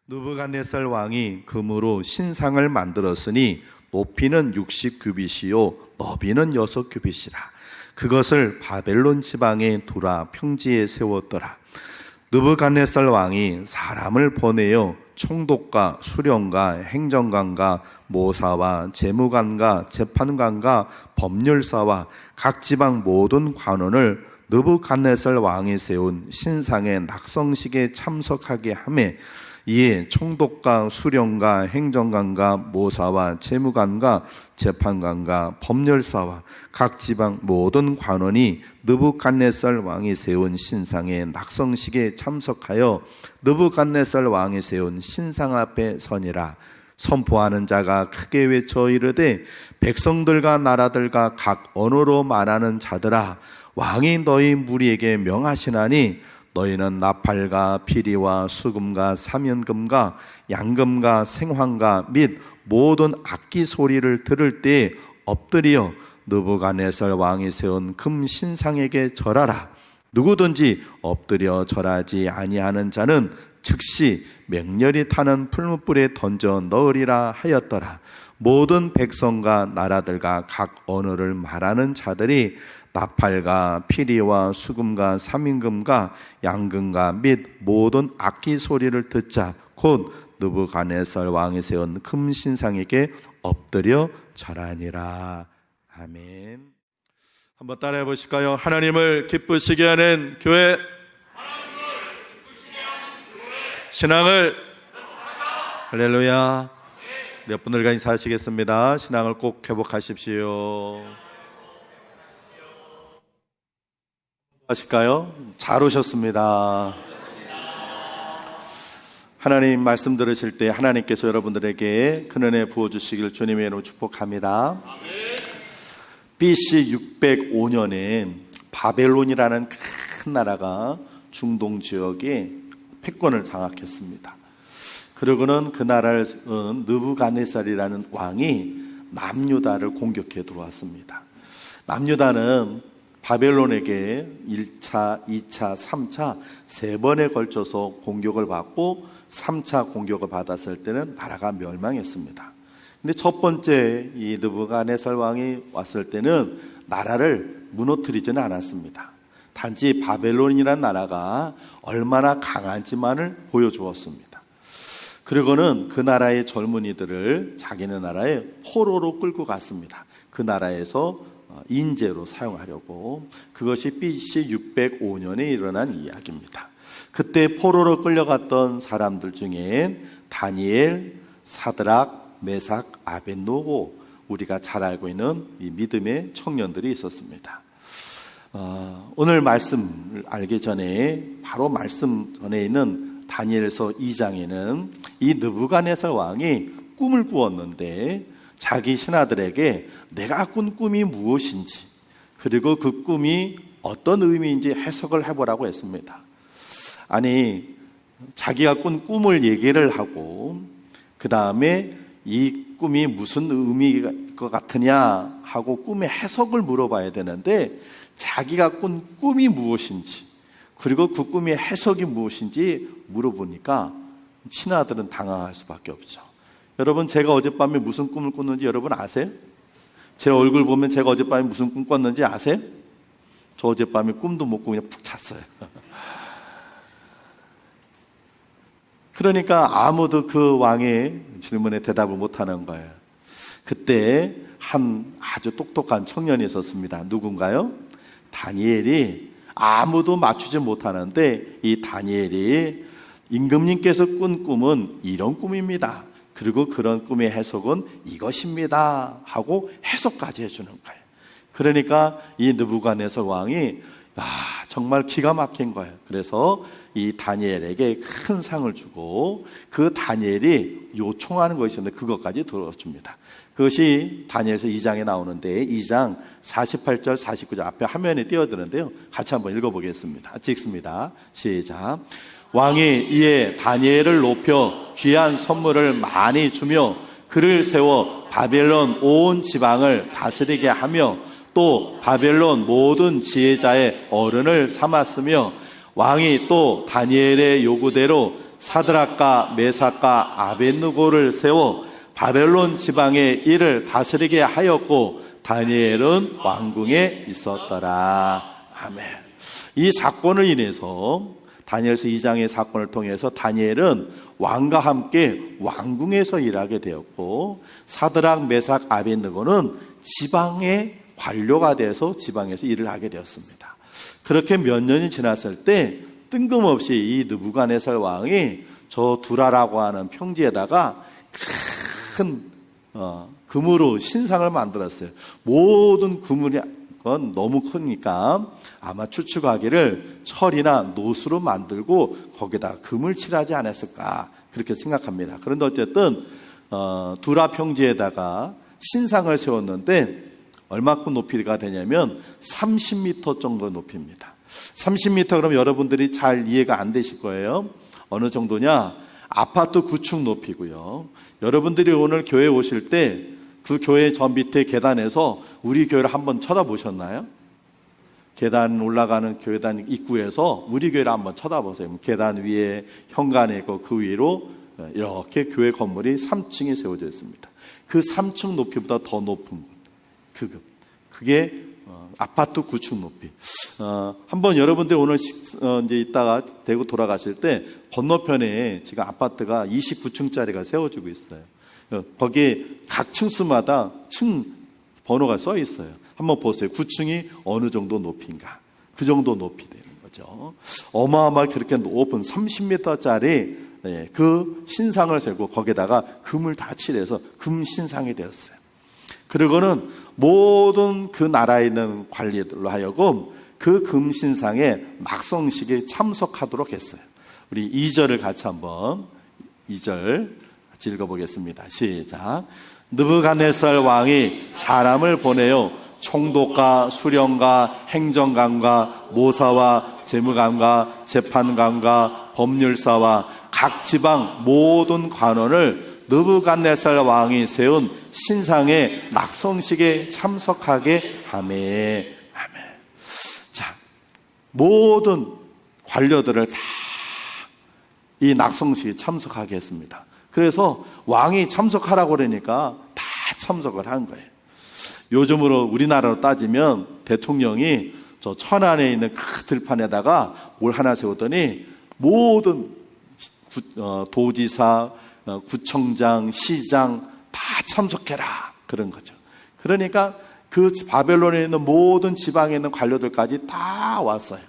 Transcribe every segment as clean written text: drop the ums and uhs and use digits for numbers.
느부갓네살 왕이 금으로 신상을 만들었으니 높이는 60규빗이요 너비는 6규빗이라. 그것을 바벨론 지방에 두라 평지에 세웠더라. 느부갓네살 왕이 사람을 보내어 총독과 수령과 행정관과 모사와 재무관과 재판관과 법률사와 각 지방 모든 관원을 느부갓네살 왕이 세운 신상의 낙성식에 참석하게 하매, 이에 총독과 수령과 행정관과 모사와 재무관과 재판관과 법률사와 각 지방 모든 관원이 느부갓네살 왕이 세운 신상의 낙성식에 참석하여 느부갓네살 왕이 세운 신상 앞에 서니라. 선포하는 자가 크게 외쳐 이르되, 백성들과 나라들과 각 언어로 말하는 자들아, 왕이 너희 무리에게 명하시나니 너희는 나팔과 피리와 수금과 사면금과 양금과 생황과 및 모든 악기 소리를 들을 때에 엎드려 느부갓네살 왕이 세운 금 신상에게 절하라. 누구든지 엎드려 절하지 아니하는 자는 즉시 맹렬히 타는 풀무불에 던져 넣으리라 하였더라. 모든 백성과 나라들과 각 언어를 말하는 자들이 나팔과 피리와 수금과 삼임금과 양금과 및 모든 악기 소리를 듣자 곧 느부갓네살 왕이 세운 금 신상에게 엎드려 절하니라. 아멘. 한번 따라해 보실까요? 하나님을 기쁘시게 하는 교회, 신앙을 할렐루야. 몇 분들과 인사하시겠습니다. 신앙을 꼭 회복하십시오. 하실까요? 잘 오셨습니다. 하나님 말씀 들으실 때 하나님께서 여러분들에게 큰은혜 부어주시길 주님의 이름으로 축복합니다. BC 605년에 바벨론이라는 큰 나라가 중동 지역에 패권을 장악했습니다. 그러고는 그 나라를 느부갓네살이라는 왕이 남유다를 공격해 들어왔습니다. 남유다는 바벨론에게 1차, 2차, 3차 3번에 걸쳐서 공격을 받고 3차 공격을 받았을 때는 나라가 멸망했습니다. 근데 첫 번째 이 느부갓네살 왕이 왔을 때는 나라를 무너뜨리지는 않았습니다. 단지 바벨론이라는 나라가 얼마나 강한지만을 보여주었습니다. 그리고는 그 나라의 젊은이들을 자기네 나라에 포로로 끌고 갔습니다. 그 나라에서 인재로 사용하려고. 그것이 BC 605년에 일어난 이야기입니다. 그때 포로로 끌려갔던 사람들 중에 다니엘, 사드락, 메삭, 아벳노고, 우리가 잘 알고 있는 이 믿음의 청년들이 있었습니다. 오늘 말씀을 알기 전에 바로 말씀 전에 있는 다니엘서 2장에는 이 느부갓네살 왕이 꿈을 꾸었는데 자기 신하들에게 내가 꾼 꿈이 무엇인지, 그리고 그 꿈이 어떤 의미인지 해석을 해보라고 했습니다. 아니, 자기가 꾼 꿈을 얘기를 하고 그 다음에 이 꿈이 무슨 의미일 것 같으냐 하고 꿈의 해석을 물어봐야 되는데, 자기가 꾼 꿈이 무엇인지 그리고 그 꿈의 해석이 무엇인지 물어보니까 신하들은 당황할 수밖에 없죠. 여러분, 제가 어젯밤에 무슨 꿈을 꿨는지 여러분 아세요? 제 얼굴 보면 제가 어젯밤에 무슨 꿈 꿨는지 아세요? 저 어젯밤에 꿈도 못 꾸고 그냥 푹 잤어요. 그러니까 아무도 그 왕의 질문에 대답을 못하는 거예요. 그때 한 아주 똑똑한 청년이 있었습니다. 누군가요? 다니엘이. 아무도 맞추지 못하는데 이 다니엘이 임금님께서 꾼 꿈은 이런 꿈입니다. 그리고 그런 꿈의 해석은 이것입니다 하고 해석까지 해주는 거예요. 그러니까 이 느부갓네살 왕이 정말 기가 막힌 거예요. 그래서 이 다니엘에게 큰 상을 주고 그 다니엘이 요청하는 것이 있는데 그것까지 들어줍니다. 그것이 다니엘서 2장에 나오는데 2장 48절 49절 앞에 화면에 띄워드는데요. 같이 한번 읽어보겠습니다. 찍습니다. 시작. 왕이 이에 다니엘을 높여 귀한 선물을 많이 주며 그를 세워 바벨론 온 지방을 다스리게 하며 또 바벨론 모든 지혜자의 어른을 삼았으며 왕이 또 다니엘의 요구대로 사드락과 메삭과 아벳느고를 세워 바벨론 지방의 일을 다스리게 하였고 다니엘은 왕궁에 있었더라. 아멘. 이 사건을 인해서 다니엘서 2장의 사건을 통해서 다니엘은 왕과 함께 왕궁에서 일하게 되었고 사드락, 메삭, 아벳느고는 지방의 관료가 돼서 지방에서 일을 하게 되었습니다. 그렇게 몇 년이 지났을 때 뜬금없이 이 느부갓네살 왕이 저 두라라고 하는 평지에다가 큰 금으로 신상을 만들었어요. 모든 그물이 너무 크니까 아마 추측하기를 철이나 노수로 만들고 거기다 금을 칠하지 않았을까 그렇게 생각합니다. 그런데 어쨌든 두라 평지에다가 신상을 세웠는데 얼마큼 높이가 되냐면 30m 정도 높이입니다. 30m 그럼 여러분들이 잘 이해가 안 되실 거예요. 어느 정도냐? 아파트 9층 높이고요. 여러분들이 오늘 교회 오실 때 그 교회 저 밑에 계단에서 우리 교회를 한번 쳐다보셨나요? 계단 올라가는 교회단 입구에서 우리 교회를 한번 쳐다보세요. 계단 위에 현관에 있고 그 위로 이렇게 교회 건물이 3층에 세워져 있습니다. 그 3층 높이보다 더 높은 그게 아파트 9층 높이. 한번 여러분들 오늘 이제 이따가 대구 돌아가실 때 건너편에 지금 아파트가 29층짜리가 세워지고 있어요. 거기에 각 층수마다 층 번호가 써 있어요. 한번 보세요. 9층이 어느 정도 높이인가. 그 정도 높이 되는 거죠. 어마어마하게 그렇게 높은 30m짜리 그 신상을 세고 거기다가 금을 다 칠해서 금 신상이 되었어요. 그리고는 모든 그 나라에 있는 관리들로 하여금 그 금신상에 낙성식에 참석하도록 했어요. 우리 2절을 같이 한번 2절 같이 읽어보겠습니다. 시작. 느부갓네살 왕이 사람을 보내요. 총독과 수령과 행정관과 모사와 재무관과 재판관과 법률사와 각 지방 모든 관원을 느부갓네살 왕이 세운 신상의 낙성식에 참석하게 하매. 아멘. 자, 모든 관료들을 다 이 낙성식에 참석하게 했습니다. 그래서 왕이 참석하라고 그러니까 다 참석을 한 거예요. 요즘으로 우리나라로 따지면 대통령이 저 천안에 있는 큰 들판에다가 뭘 하나 세웠더니 모든 도지사, 구청장, 시장 다 참석해라 그런 거죠. 그러니까 그 바벨론에 있는 모든 지방에 있는 관료들까지 다 왔어요.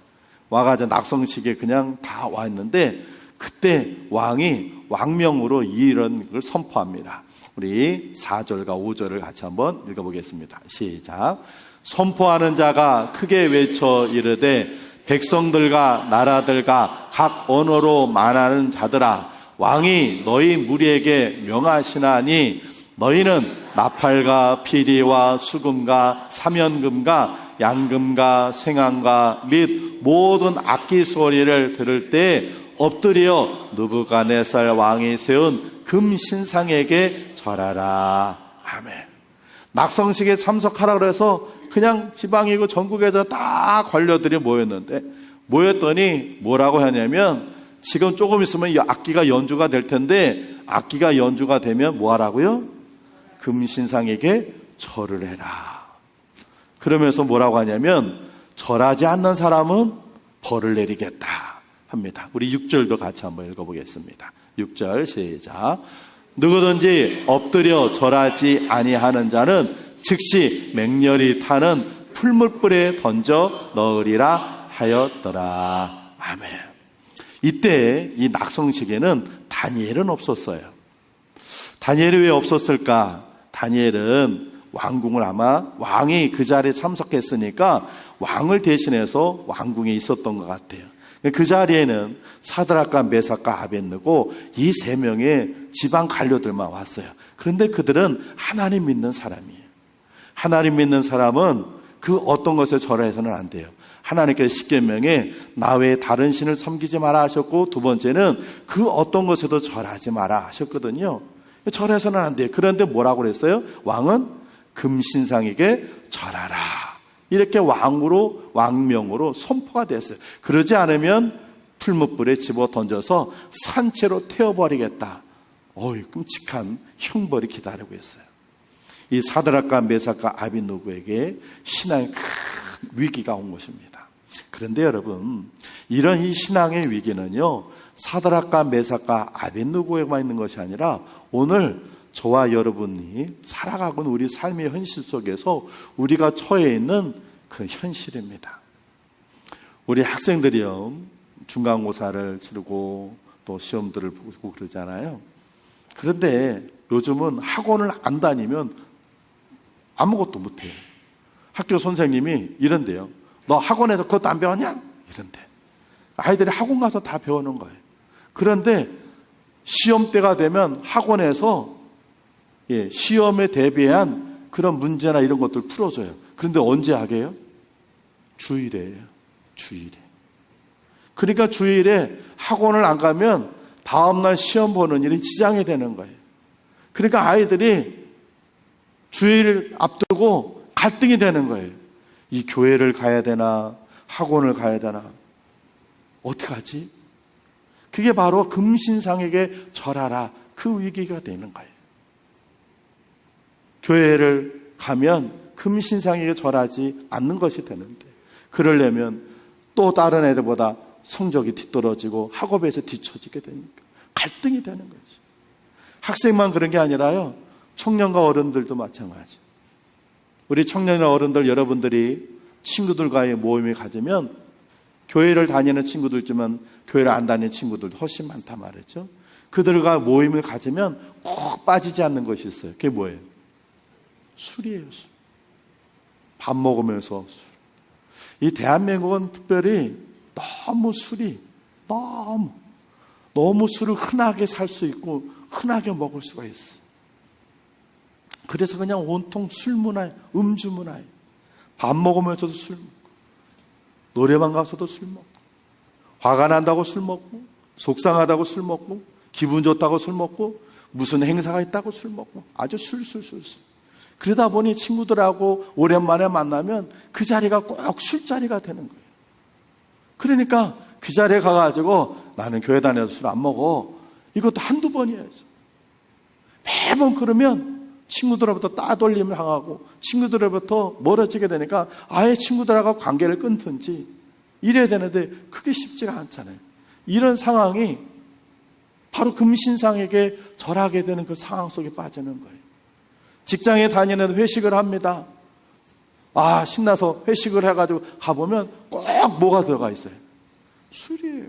와가지고 낙성식에 그냥 다 왔는데 그때 왕이 왕명으로 이런 걸 선포합니다. 우리 4절과 5절을 같이 한번 읽어보겠습니다. 시작. 선포하는 자가 크게 외쳐 이르되 백성들과 나라들과 각 언어로 말하는 자들아 왕이 너희 무리에게 명하시나니 너희는 나팔과 피리와 수금과 사면금과 양금과 생황과 및 모든 악기 소리를 들을 때 엎드려 느부갓네살 왕이 세운 금신상에게 절하라. 아멘. 낙성식에 참석하라 그래서 그냥 지방이고 전국에서 다 관료들이 모였더니 뭐라고 하냐면 지금 조금 있으면 이 악기가 연주가 될 텐데 악기가 연주가 되면 뭐 하라고요? 금신상에게 절을 해라. 그러면서 뭐라고 하냐면 절하지 않는 사람은 벌을 내리겠다 합니다. 우리 6절도 같이 한번 읽어보겠습니다. 6절 시작. 누구든지 엎드려 절하지 아니하는 자는 즉시 맹렬히 타는 풀물불에 던져 넣으리라 하였더라. 아멘. 이때 이 낙성식에는 다니엘은 없었어요. 다니엘이 왜 없었을까? 다니엘은 왕궁을 아마 왕이 그 자리에 참석했으니까 왕을 대신해서 왕궁에 있었던 것 같아요. 그 자리에는 사드락과 메삭과 아벳느고 이 세 명의 지방 관료들만 왔어요. 그런데 그들은 하나님 믿는 사람이에요. 하나님 믿는 사람은 그 어떤 것에 절해서는 안 돼요. 하나님께서 십계명에 나 외에 다른 신을 섬기지 마라 하셨고 두 번째는 그 어떤 것에도 절하지 마라 하셨거든요. 절해서는 안 돼요. 그런데 뭐라고 그랬어요? 왕은 금신상에게 절하라. 이렇게 왕명으로 선포가 됐어요. 그러지 않으면 풀무불에 집어 던져서 산채로 태워버리겠다. 끔찍한 형벌이 기다리고 있어요. 이 사드락과 메삭과 아벳느고에게 신앙의 큰 위기가 온 것입니다. 그런데 여러분, 이런 이 신앙의 위기는요, 사드락과 메삭과 아벳느고에만 있는 것이 아니라 오늘 저와 여러분이 살아가고 있는 우리 삶의 현실 속에서 우리가 처해 있는 그 현실입니다. 우리 학생들이요, 중간고사를 치르고 또 시험들을 보고 그러잖아요. 그런데 요즘은 학원을 안 다니면 아무것도 못해요. 학교 선생님이 이런데요. 너 학원에서 그것도 안 배웠냐? 이런데. 아이들이 학원 가서 다 배우는 거예요. 그런데 시험 때가 되면 학원에서 시험에 대비한 그런 문제나 이런 것들 풀어줘요. 그런데 언제 하게요? 주일에요. 주일에. 그러니까 주일에 학원을 안 가면 다음날 시험 보는 일이 지장이 되는 거예요. 그러니까 아이들이 주일을 앞두고 갈등이 되는 거예요. 이 교회를 가야 되나 학원을 가야 되나 어떡하지? 그게 바로 금신상에게 절하라, 그 위기가 되는 거예요. 교회를 가면 금신상에게 절하지 않는 것이 되는데, 그러려면 또 다른 애들보다 성적이 뒤떨어지고 학업에서 뒤처지게 되니까 갈등이 되는 거죠. 학생만 그런 게 아니라요, 청년과 어른들도 마찬가지. 우리 청년이나 어른들 여러분들이 친구들과의 모임을 가지면 교회를 다니는 친구들지만 교회를 안 다니는 친구들도 훨씬 많다 말이죠. 그들과 모임을 가지면 꼭 빠지지 않는 것이 있어요. 그게 뭐예요? 술이에요. 술. 밥 먹으면서 술. 이 대한민국은 특별히 너무 술이 너무 술을 흔하게 살 수 있고 흔하게 먹을 수가 있어. 그래서 그냥 온통 술 문화에, 음주 문화에, 밥 먹으면서도 술 먹고, 노래방 가서도 술 먹고, 화가 난다고 술 먹고, 속상하다고 술 먹고, 기분 좋다고 술 먹고, 무슨 행사가 있다고 술 먹고, 아주 술. 그러다 보니 친구들하고 오랜만에 만나면 그 자리가 꼭 술자리가 되는 거예요. 그러니까 그 자리에 가가지고 나는 교회 다녀서 술 안 먹어, 이것도 한두 번이어야지. 매번 그러면 친구들로부터 따돌림을 당하고 친구들로부터 멀어지게 되니까 아예 친구들하고 관계를 끊든지 이래야 되는데 그게 쉽지가 않잖아요. 이런 상황이 바로 금신상에게 절하게 되는 그 상황 속에 빠지는 거예요. 직장에 다니는 회식을 합니다. 신나서 회식을 해가지고 가보면 꼭 뭐가 들어가 있어요? 술이에요.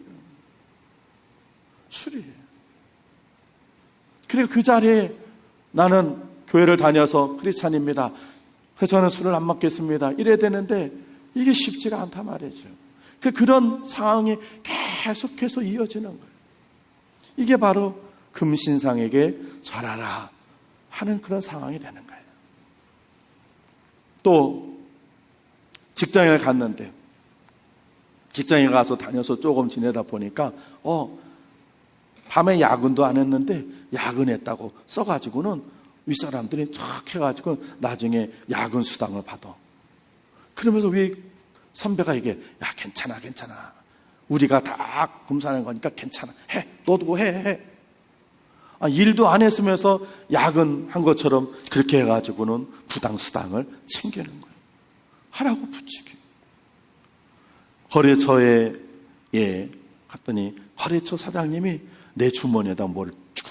그리고 그 자리에 나는 교회를 다녀서 크리스찬입니다. 그래서 저는 술을 안 먹겠습니다. 이래야 되는데 이게 쉽지가 않단 말이죠. 그런 상황이 계속해서 이어지는 거예요. 이게 바로 금신상에게 절하라 하는 그런 상황이 되는 거예요. 또 직장에 갔는데 직장에 가서 다녀서 조금 지내다 보니까 밤에 야근도 안 했는데 야근했다고 써가지고는 윗사람들이 척 해가지고 나중에 야근 수당을 받아. 그러면서 위 선배가 이게 괜찮아 우리가 다 검사하는 거니까 괜찮아, 해, 너도 해. 일도 안 했으면서 야근한 것처럼 그렇게 해가지고는 부당수당을 챙기는 거예요. 하라고 붙이기. 거래처에 갔더니 거래처 사장님이 내 주머니에다 뭘 쭉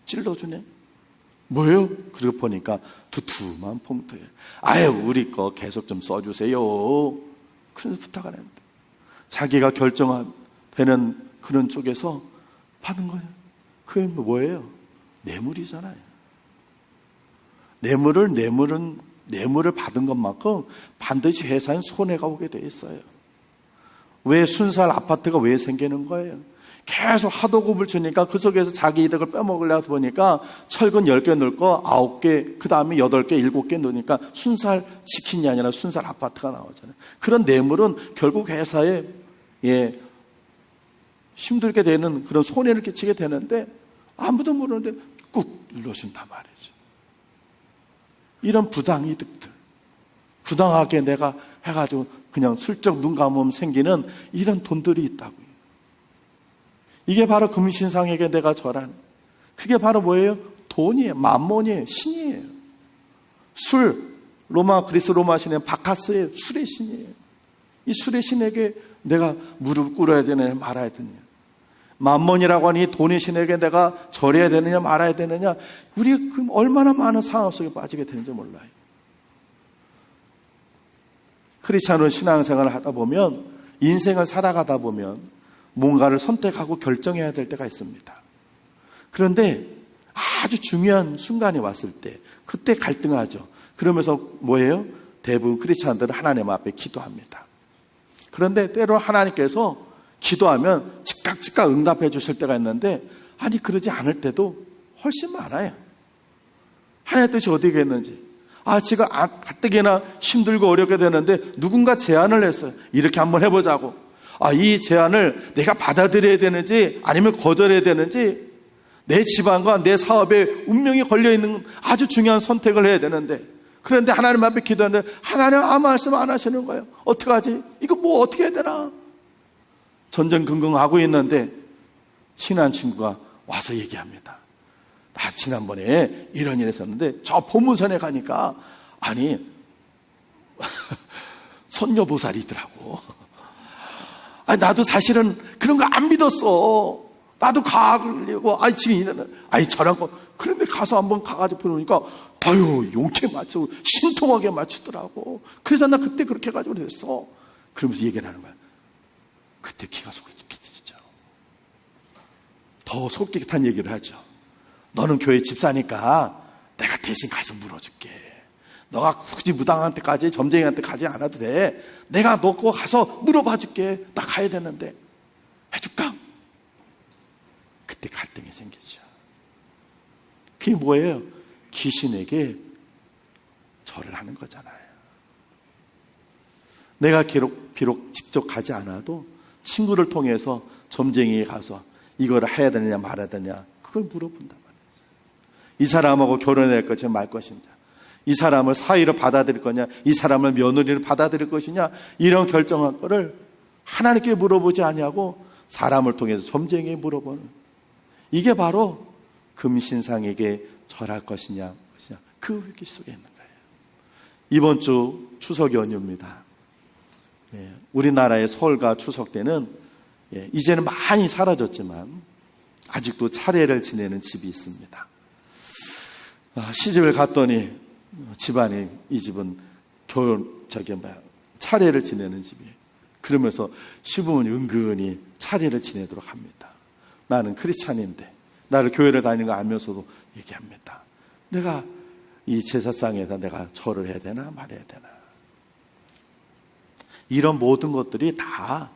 찔러주네. 뭐예요? 그리고 보니까 두툼한 봉투예요. 우리 거 계속 좀 써주세요. 그래서 부탁을 했는데 자기가 결정되는 그런 쪽에서 받은 거예요. 그게 뭐예요? 뇌물이잖아요. 뇌물을 받은 것만큼 반드시 회사엔 손해가 오게 돼 있어요. 왜 순살 아파트가 왜 생기는 거예요? 계속 하도급을 주니까 그 속에서 자기 이득을 빼먹으려고 보니까 철근 10개 넣을 거 9개, 그 다음에 8개, 7개 넣으니까 순살 치킨이 아니라 순살 아파트가 나오잖아요. 그런 뇌물은 결국 회사에 힘들게 되는 그런 손해를 끼치게 되는데 아무도 모르는데 꾹 눌러준단 말이죠. 이런 부당이득들, 부당하게 내가 해가지고 그냥 슬쩍 눈 감으면 생기는 이런 돈들이 있다고요. 이게 바로 금신상에게 내가 절하는, 그게 바로 뭐예요? 돈이에요. 만몬이에요. 신이에요. 술, 그리스 로마 신의 바카스의 술의 신이에요. 이 술의 신에게 내가 무릎 꿇어야 되느냐 말아야 되느냐, 만몬이라고 하니 돈의 신에게 내가 절해야 되느냐 말아야 되느냐, 우리 얼마나 많은 상황 속에 빠지게 되는지 몰라요. 크리스찬으로 신앙생활을 하다 보면, 인생을 살아가다 보면 뭔가를 선택하고 결정해야 될 때가 있습니다. 그런데 아주 중요한 순간이 왔을 때, 그때 갈등하죠. 그러면서 뭐예요? 대부분 크리스찬들은 하나님 앞에 기도합니다. 그런데 때로 하나님께서 기도하면 즉각 응답해 주실 때가 있는데, 아니 그러지 않을 때도 훨씬 많아요. 하나님의 뜻이 어디에 있는지, 지가 가뜩이나 힘들고 어렵게 되는데 누군가 제안을 했어요. 이렇게 한번 해보자고. 이 제안을 내가 받아들여야 되는지 아니면 거절해야 되는지, 내 집안과 내 사업에 운명이 걸려있는 아주 중요한 선택을 해야 되는데, 그런데 하나님 앞에 기도하는데 하나님 아무 말씀 안 하시는 거예요. 어떡하지? 이거 뭐 어떻게 해야 되나? 전전긍긍하고 있는데 친한 친구가 와서 얘기합니다. 나 지난번에 이런 일 했었는데 저 보문선에 가니까 선녀보살이더라고. 나도 사실은 그런 거 안 믿었어. 나도 가려고 지금 저런 거, 그런데 가서 한번 가가지고 보니까 용케 맞추고 신통하게 맞추더라고. 그래서 나 그때 그렇게 해가지고 그랬어. 그러면서 얘기를 하는 거야. 그때 기가 솔깃했죠. 더 솔깃한 얘기를 하죠. 너는 교회 집사니까 내가 대신 가서 물어줄게. 너가 굳이 무당한테까지, 점쟁이한테 가지 않아도 돼. 내가 너 그거 가서 물어봐 줄게. 나 가야 되는데 해줄까? 그때 갈등이 생기죠. 그게 뭐예요? 귀신에게 절을 하는 거잖아요. 내가 비록 직접 가지 않아도 친구를 통해서 점쟁이에 가서 이걸 해야 되느냐 말아야 되느냐, 그걸 물어본단 말이에요. 이 사람하고 결혼할 것이냐 말 것이냐, 이 사람을 사위로 받아들일 거냐, 이 사람을 며느리로 받아들일 것이냐, 이런 결정할 거를 하나님께 물어보지 아니하고 사람을 통해서 점쟁이에 물어보는, 이게 바로 금신상에게 절할 것이냐 그 위기 속에 있는 거예요. 이번 주 추석 연휴입니다. 우리나라의 설과 추석 때는 이제는 많이 사라졌지만 아직도 차례를 지내는 집이 있습니다. 시집을 갔더니 집안이, 이 집은 차례를 지내는 집이에요. 그러면서 시부모님 은근히 차례를 지내도록 합니다. 나는 크리스찬인데, 나를 교회를 다니는 거 알면서도 얘기합니다. 내가 이 제사상에다 내가 절을 해야 되나 말해야 되나. 이런 모든 것들이 다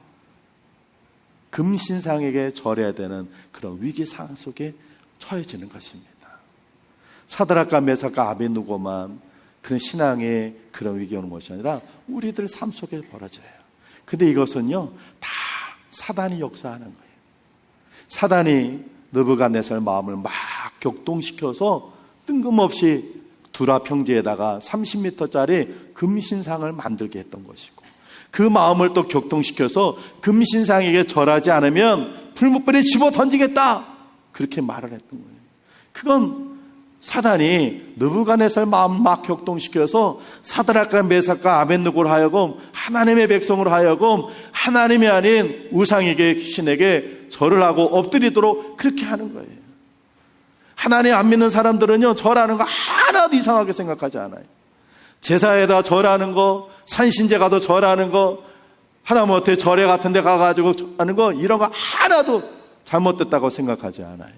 금신상에게 절해야 되는 그런 위기 상황 속에 처해지는 것입니다. 사드락과 메삭과 아벳느고만 그런 신앙의 그런 위기가 오는 것이 아니라 우리들 삶 속에 벌어져요. 근데 이것은요, 다 사단이 역사하는 거예요. 사단이 느부갓네살 마음을 막 격동시켜서 뜬금없이 두라 평지에다가 30m짜리 금신상을 만들게 했던 것이고, 그 마음을 또 격동시켜서 금신상에게 절하지 않으면 불못불에 집어 던지겠다, 그렇게 말을 했던 거예요. 그건 사단이 느부갓네살 마음 막 격동시켜서 사드락과 메삭과 아벳느고로 하여금, 하나님의 백성으로 하여금 하나님이 아닌 우상에게, 귀신에게 절을 하고 엎드리도록 그렇게 하는 거예요. 하나님 안 믿는 사람들은요, 절하는 거 하나도 이상하게 생각하지 않아요. 제사에다 절하는 거, 산신제 가도 절하는 거, 하다못해 절에 같은 데 가가지고 하는 거, 이런 거 하나도 잘못됐다고 생각하지 않아요.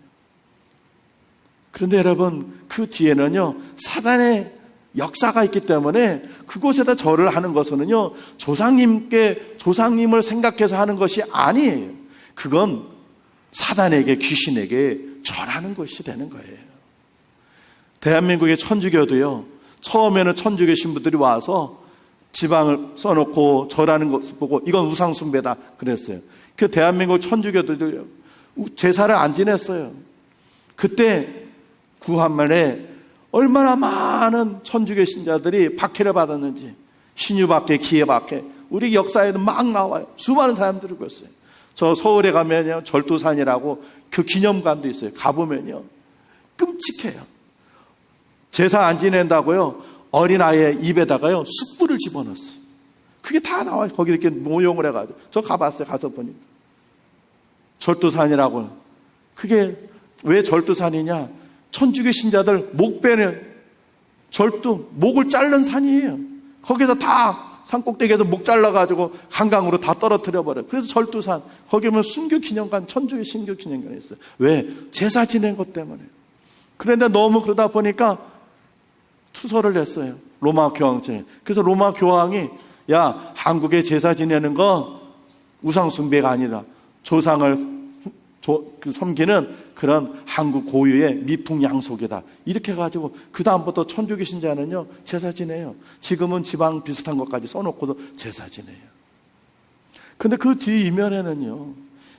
그런데 여러분, 그 뒤에는요, 사단의 역사가 있기 때문에 그곳에다 절을 하는 것은요, 조상님을 생각해서 하는 것이 아니에요. 그건 사단에게, 귀신에게 절하는 것이 되는 거예요. 대한민국의 천주교도요, 처음에는 천주교 신부들이 와서 지방을 써놓고 절하는 것을 보고 이건 우상숭배다 그랬어요. 그 대한민국 천주교도요, 제사를 안 지냈어요. 그때 구한말에 얼마나 많은 천주교 신자들이 박해를 받았는지, 신유박해, 기해박해, 우리 역사에도 막 나와요. 수많은 사람들이 그랬어요. 저 서울에 가면요, 절두산이라고 그 기념관도 있어요. 가보면요, 끔찍해요. 제사 안 지낸다고요, 어린아이의 입에다가요, 숯불을 집어넣었어요. 그게 다 나와요. 거기 이렇게 모형을 해가지고. 저 가봤어요. 가서 보니까. 절두산이라고. 그게 왜 절두산이냐? 천주교 신자들 목 빼는 목을 자른 산이에요. 거기서 다 산꼭대기에서 목 잘라가지고 한강으로 다 떨어뜨려버려요. 그래서 절두산. 거기 보면 순교기념관, 천주교 신교기념관이 있어요. 왜? 제사 지낸 것 때문에. 그런데 너무 그러다 보니까 투서를 냈어요. 로마 교황청에. 그래서 로마 교황이 야, 한국에 제사 지내는 거 우상 숭배가 아니다. 조상을 섬기는 그런 한국 고유의 미풍양속이다. 이렇게 해가지고 그 다음부터 천주교 신자는요, 제사 지내요. 지금은 지방 비슷한 것까지 써놓고도 제사 지내요. 근데 그 뒤 이면에는요,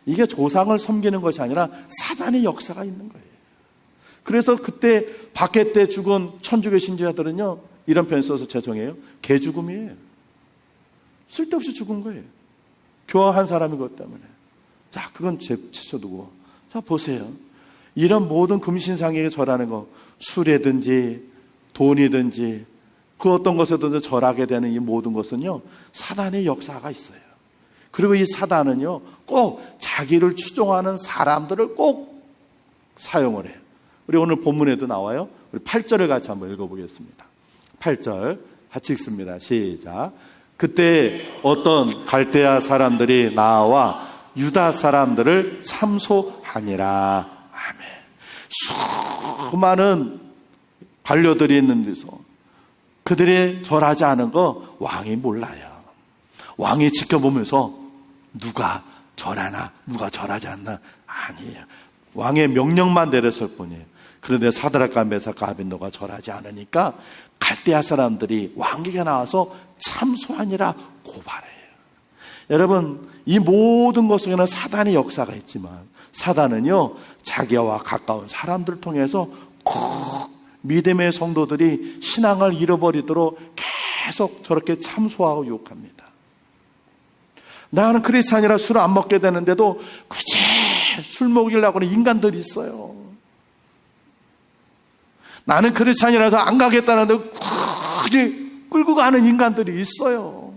이게 조상을 섬기는 것이 아니라 사단의 역사가 있는 거예요. 그래서 그때 박해 때 죽은 천주교 신자들은요, 이런 표현 써서 죄송해요, 개죽음이에요. 쓸데없이 죽은 거예요. 교황 사람인 것 때문에. 자, 그건 제쳐두고. 자, 보세요. 이런 모든 금신상에게 절하는 거, 술이든지 돈이든지 그 어떤 것에도 절하게 되는 이 모든 것은요, 사단의 역사가 있어요. 그리고 이 사단은요, 꼭 자기를 추종하는 사람들을 꼭 사용을 해요. 우리 오늘 본문에도 나와요. 우리 8절을 같이 한번 읽어보겠습니다. 8절 같이 읽습니다. 시작. 그때 어떤 갈대아 사람들이 나와 유다 사람들을 참소하니라. 아멘. 수많은 반려들이 있는 데서 그들이 절하지 않은 거 왕이 몰라요. 왕이 지켜보면서 누가 절하나 누가 절하지 않나 아니에요. 왕의 명령만 내렸을 뿐이에요. 그런데 사드락과 메삭과 아벳노가 절하지 않으니까 갈대아 사람들이 왕에게 나와서 참소하니라 고발해요. 여러분, 이 모든 것에는 사단의 역사가 있지만 사단은요, 자기와 가까운 사람들을 통해서 꼭 믿음의 성도들이 신앙을 잃어버리도록 계속 저렇게 참소하고 유혹합니다. 나는 크리스찬이라 술을 안 먹게 되는데도 굳이 술 먹이려고 하는 인간들이 있어요. 나는 크리스찬이라서 안 가겠다는데 굳이 끌고 가는 인간들이 있어요.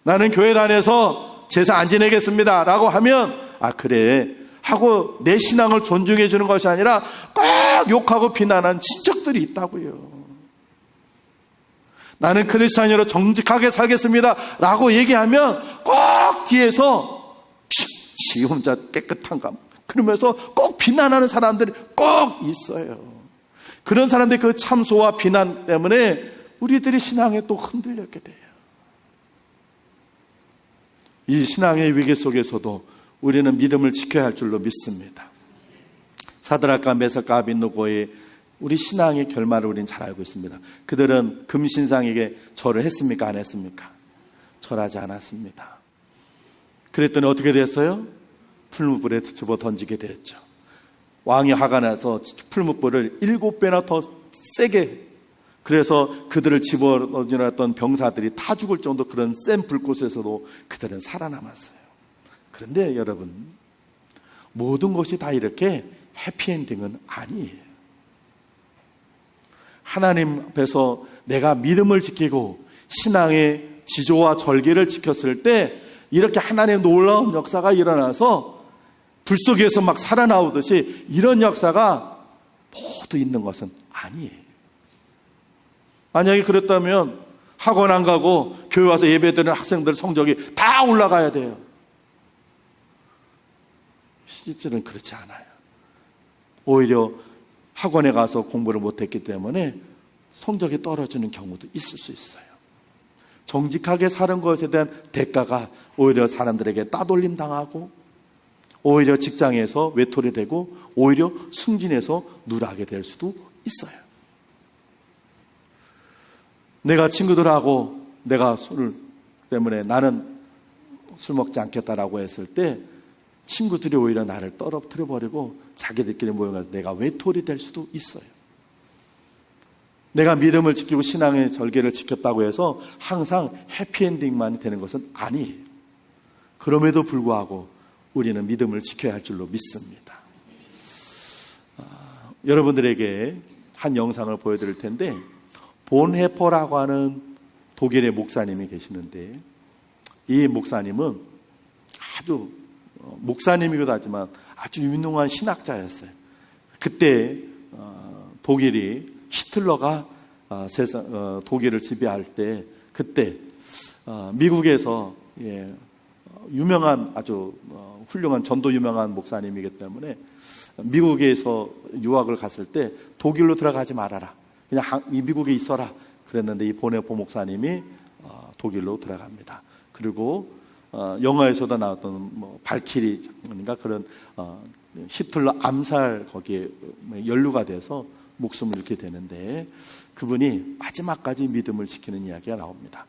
나는 교회 다녀서 제사 안 지내겠습니다 라고 하면 아 그래 하고 내 신앙을 존중해 주는 것이 아니라 꼭 욕하고 비난하는 친척들이 있다고요. 나는 크리스찬으로 정직하게 살겠습니다 라고 얘기하면 꼭 뒤에서 지 혼자 깨끗한가 그러면서 꼭 비난하는 사람들이 꼭 있어요. 그런 사람들의 그 참소와 비난 때문에 우리들이 신앙에 또 흔들렸게 돼요. 이 신앙의 위기 속에서도 우리는 믿음을 지켜야 할 줄로 믿습니다. 사드락과 메삭과 아벳노고의 우리 신앙의 결말을 우리는 잘 알고 있습니다. 그들은 금신상에게 절을 했습니까? 안 했습니까? 절하지 않았습니다. 그랬더니 어떻게 됐어요? 풀무불에 집어 던지게 됐죠. 왕이 화가 나서 풀무불을 7배나 더 세게, 그래서 그들을 집어던지던 병사들이 타 죽을 정도 그런 센 불꽃에서도 그들은 살아남았어요. 그런데 여러분, 모든 것이 다 이렇게 해피엔딩은 아니에요. 하나님 앞에서 내가 믿음을 지키고 신앙의 지조와 절개를 지켰을 때 이렇게 하나님의 놀라운 역사가 일어나서 불 속에서 막 살아나오듯이 이런 역사가 모두 있는 것은 아니에요. 만약에 그랬다면 학원 안 가고 교회 와서 예배드리는 학생들 성적이 다 올라가야 돼요. 실제는 그렇지 않아요. 오히려 학원에 가서 공부를 못했기 때문에 성적이 떨어지는 경우도 있을 수 있어요. 정직하게 사는 것에 대한 대가가 오히려 사람들에게 따돌림 당하고 오히려 직장에서 외톨이 되고 오히려 승진해서 누락하게 될 수도 있어요. 내가 친구들하고 내가 술 때문에 나는 술 먹지 않겠다라고 했을 때 친구들이 오히려 나를 떨어뜨려 버리고 자기들끼리 모여서 내가 외톨이 될 수도 있어요. 내가 믿음을 지키고 신앙의 절개를 지켰다고 해서 항상 해피엔딩만이 되는 것은 아니에요. 그럼에도 불구하고 우리는 믿음을 지켜야 할 줄로 믿습니다. 여러분들에게 한 영상을 보여드릴 텐데, 본헤퍼라고 하는 독일의 목사님이 계시는데, 이 목사님은 아주 목사님이기도 하지만 아주 유명한 신학자였어요. 그때 독일이 히틀러가 독일을 지배할 때, 그때 미국에서 유명한 아주 훌륭한 전도 유명한 목사님이기 때문에 미국에서 유학을 갔을 때 독일로 들어가지 말아라, 그냥 이 미국에 있어라 그랬는데, 이 본헤퍼 목사님이 독일로 들어갑니다. 그리고 영화에서도 나왔던 발키리 장면인가 그런 히틀러 암살 거기에 연루가 돼서 목숨을 잃게 되는데, 그분이 마지막까지 믿음을 지키는 이야기가 나옵니다.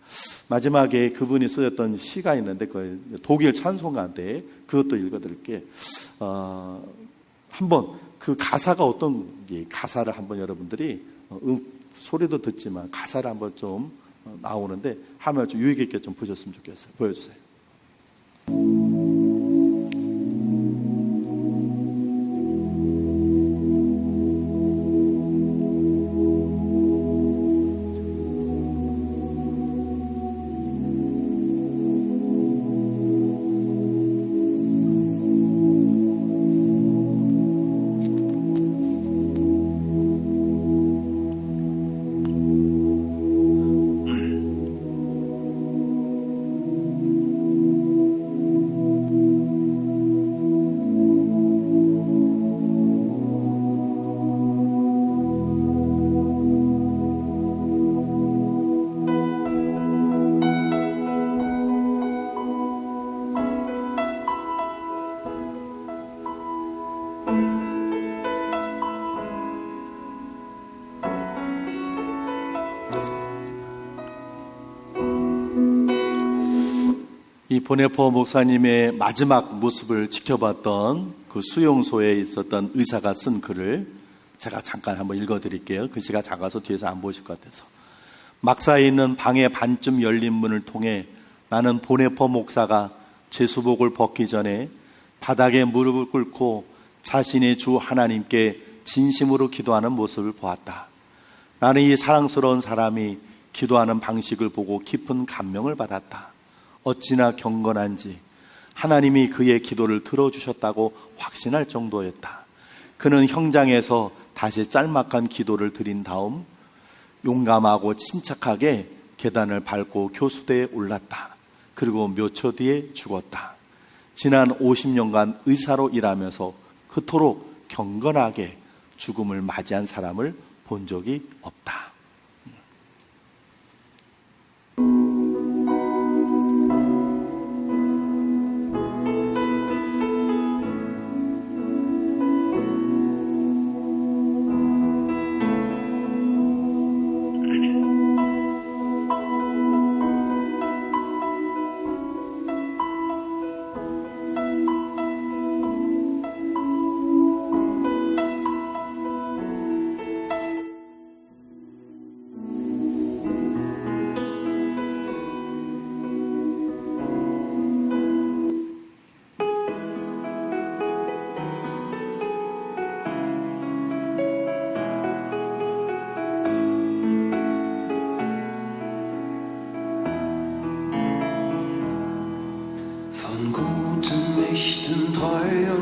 마지막에 그분이 쓰였던 시가 있는데, 그 독일 찬송가인데 그것도 읽어드릴게요. 한번 그 가사가 어떤지, 가사를 한번 여러분들이 소리도 듣지만 가사를 한번 좀 나오는데 하면 좀 유익 있게 좀 보셨으면 좋겠어요. 보여주세요. 이 본헤퍼 목사님의 마지막 모습을 지켜봤던 그 수용소에 있었던 의사가 쓴 글을 제가 잠깐 한번 읽어드릴게요. 글씨가 작아서 뒤에서 안 보이실 것 같아서. 막사에 있는 방의 반쯤 열린 문을 통해 나는 본헤퍼 목사가 제수복을 벗기 전에 바닥에 무릎을 꿇고 자신의 주 하나님께 진심으로 기도하는 모습을 보았다. 나는 이 사랑스러운 사람이 기도하는 방식을 보고 깊은 감명을 받았다. 어찌나 경건한지 하나님이 그의 기도를 들어주셨다고 확신할 정도였다. 그는 형장에서 다시 짤막한 기도를 드린 다음 용감하고 침착하게 계단을 밟고 교수대에 올랐다. 그리고 몇 초 뒤에 죽었다. 지난 50년간 의사로 일하면서 그토록 경건하게 죽음을 맞이한 사람을 본 적이 없다.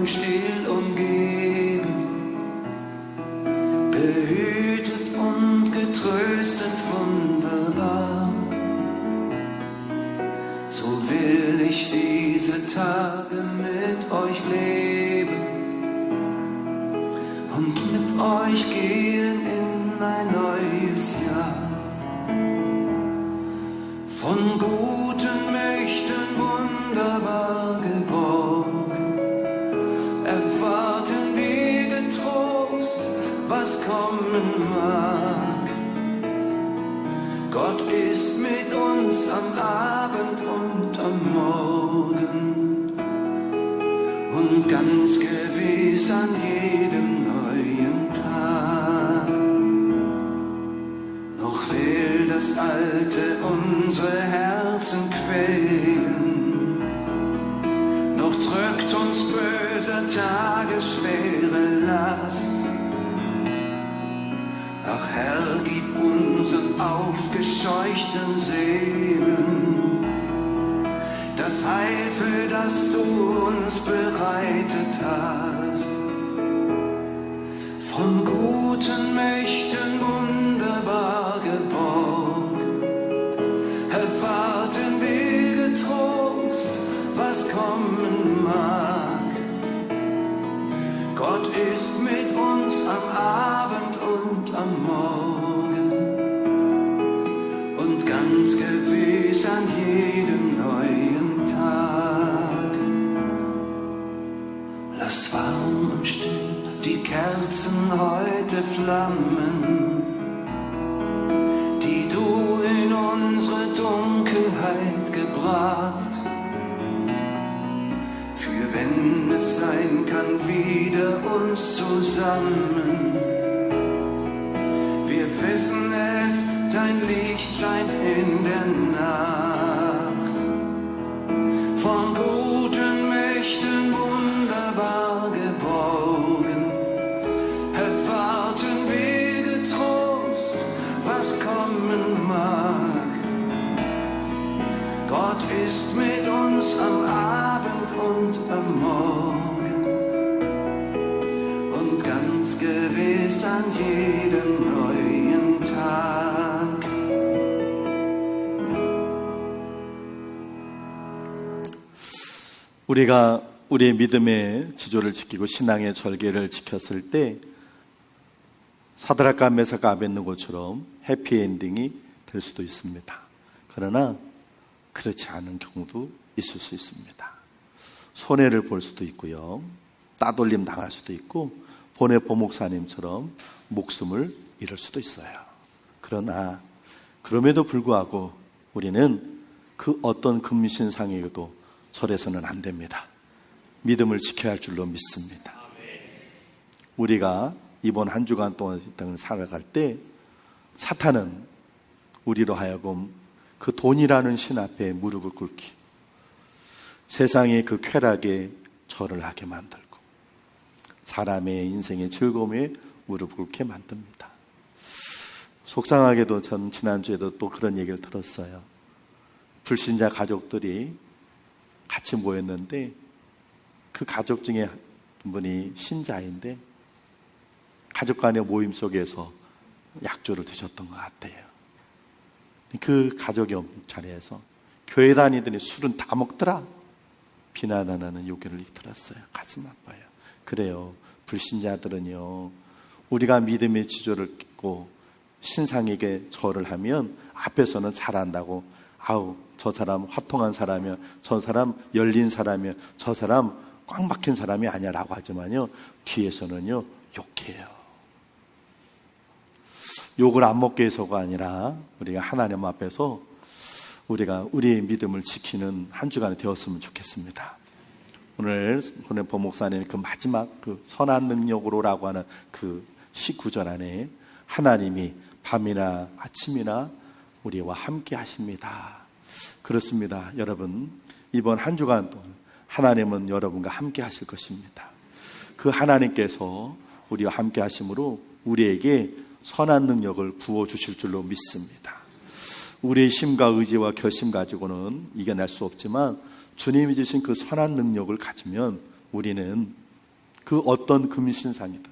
Still umgeben, behütet und getröstet wunderbar. So will ich diese Tage mit euch leben und mit euch gehen in ein neues Jahr. Von guten Mächten wunderbar geborgen, erwarten wir getrost, was kommen mag. Gott ist mit uns am Abend und am Morgen und ganz gewiss an jedem neuen Tag. Noch will das Alte unsere Herzen quälen, Ach Herr, gib unseren aufgescheuchten Seelen das Heil, für das du uns bereitet hast. Von guten Mächten wunderbar geborgen, erwarten wir getrost, was kommen mag. Gott ist mit uns am Abend und am Morgen und ganz gewiss an jedem neuen Tag. Lass warm und still die Kerzen heute flammen, die du in unsere Dunkelheit gebracht. Für wenn es sein kann, wieder uns zusammen. Wir wissen es, dein Licht scheint in der Nacht. Von guten Mächten wunderbar geborgen, erwarten wir getrost, was kommen mag. Gott ist mit uns am Abend und am Morgen und ganz gewiss an jedem neuen Tag. 우리가 우리의 믿음의 지조를 지키고 신앙의 절개를 지켰을 때 사드락과 메삭과 아벳느고처럼 해피엔딩이 될 수도 있습니다. 그러나 그렇지 않은 경우도 있을 수 있습니다. 손해를 볼 수도 있고요. 따돌림 당할 수도 있고 본의 보목사님처럼 목숨을 잃을 수도 있어요. 그러나 그럼에도 불구하고 우리는 그 어떤 금신상에게도 절해서는 안 됩니다. 믿음을 지켜야 할 줄로 믿습니다. 우리가 이번 한 주간 동안 이 땅을 살아갈 때 사탄은 우리로 하여금 그 돈이라는 신 앞에 무릎을 꿇기, 세상의 그 쾌락에 절을 하게 만들고 사람의 인생의 즐거움에 무릎을 꿇게 만듭니다. 속상하게도 전 지난주에도 또 그런 얘기를 들었어요. 불신자 가족들이 같이 모였는데 그 가족 중에 한 분이 신자인데 가족 간의 모임 속에서 약주를 드셨던 것 같아요. 그 가족이 없는 자리에서 교회 다니더니 술은 다 먹더라 비난하는 요기를 들었어요. 가슴 아파요. 그래요. 불신자들은요, 우리가 믿음의 지조를 깃고 신상에게 절을 하면 앞에서는 잘한다고, 아우 저 사람 화통한 사람이야, 저 사람 열린 사람이야, 저 사람 꽉 막힌 사람이 아니야 라고 하지만요, 뒤에서는요 욕해요. 욕을 안 먹게 해서가 아니라 우리가 하나님 앞에서 우리가 우리의 믿음을 지키는 한 주간이 되었으면 좋겠습니다. 오늘 보 목사님 그 마지막 그 선한 능력으로라고 하는 그 19절 안에 하나님이 밤이나 아침이나 우리와 함께 하십니다. 그렇습니다. 여러분, 이번 한 주간 동안 하나님은 여러분과 함께 하실 것입니다. 그 하나님께서 우리와 함께 하심으로 우리에게 선한 능력을 부어주실 줄로 믿습니다. 우리의 힘과 의지와 결심 가지고는 이겨낼 수 없지만 주님이 주신 그 선한 능력을 가지면 우리는 그 어떤 금신상이든,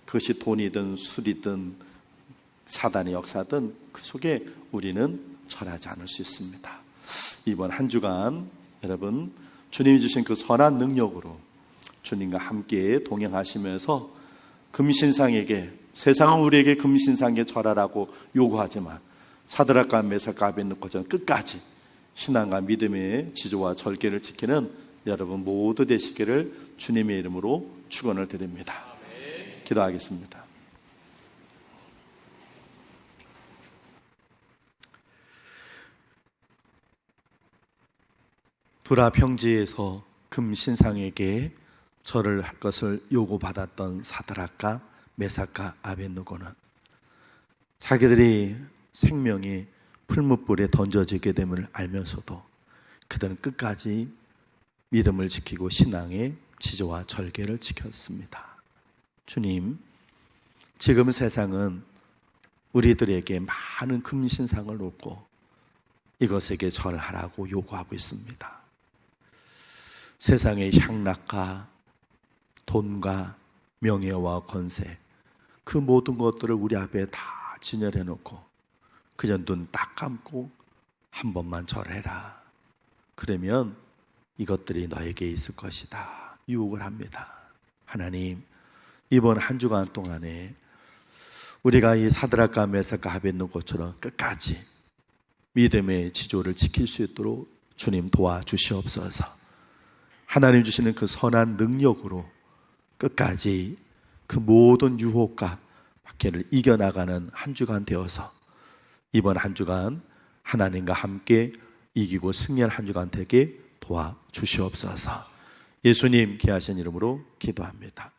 그것이 돈이든 술이든 사단의 역사든 그 속에 우리는 절하지 않을 수 있습니다. 이번 한 주간 여러분, 주님이 주신 그 선한 능력으로 주님과 함께 동행하시면서 금신상에게, 세상은 우리에게 금신상에 절하라고 요구하지만 사드락과 메삭과 아벳느고처럼 끝까지 신앙과 믿음의 지조와 절개를 지키는 여러분 모두 되시기를 주님의 이름으로 축원을 드립니다. 기도하겠습니다. 두라 평지에서 금신상에게 절을 할 것을 요구받았던 사드락과 메삭과 아벳느고는 자기들이 생명이 풀무불에 던져지게 됨을 알면서도 그들은 끝까지 믿음을 지키고 신앙의 지조와 절개를 지켰습니다. 주님, 지금 세상은 우리들에게 많은 금신상을 놓고 이것에게 절하라고 요구하고 있습니다. 세상의 향락과 돈과 명예와 권세, 그 모든 것들을 우리 앞에 다 진열해 놓고 그저 눈 딱 감고 한 번만 절해라. 그러면 이것들이 너에게 있을 것이다. 유혹을 합니다. 하나님, 이번 한 주간 동안에 우리가 이 사드락과 메삭과 아벳느고처럼 끝까지 믿음의 지조를 지킬 수 있도록 주님 도와주시옵소서. 하나님 주시는 그 선한 능력으로 끝까지 그 모든 유혹과 박해를 이겨나가는 한 주간 되어서 이번 한 주간 하나님과 함께 이기고 승리한 한 주간 되게 도와주시옵소서. 예수님 귀하신 이름으로 기도합니다.